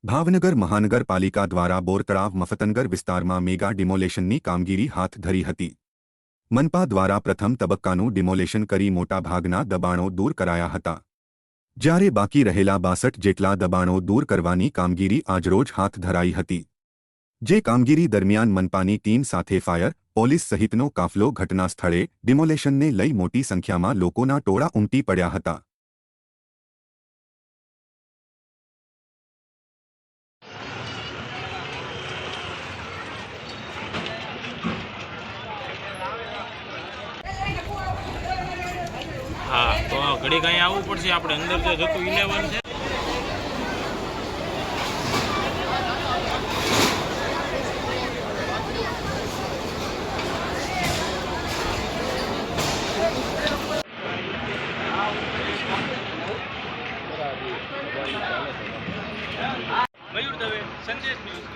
ભાવનગર મહાનગરપાલિકા દ્વારા બોરતળાવ મફતનગર વિસ્તારમાં મેગા ડિમોલેશનની કામગીરી હાથ ધરી હતી। મનપા દ્વારા પ્રથમ તબક્કાનું ડિમોલેશન કરી મોટાભાગના દબાણો દૂર કરાયા હતા, જ્યારે બાકી રહેલા 62 જેટલા દબાણો દૂર કરવાની કામગીરી આજરોજ હાથ ધરાઈ હતી। જે કામગીરી દરમિયાન મનપાની ટીમ સાથે ફાયર, પોલીસ સહિતનો કાફલો ઘટના સ્થળે ડિમોલેશનને લઈ મોટી સંખ્યામાં લોકોના ટોળા ઉમટી પડ્યા હતા। हाँ तो घड़ी कहीं आवू पड़े अपने अंदर जो जतु 11 है। मयूर दवे संदेश न्यूज़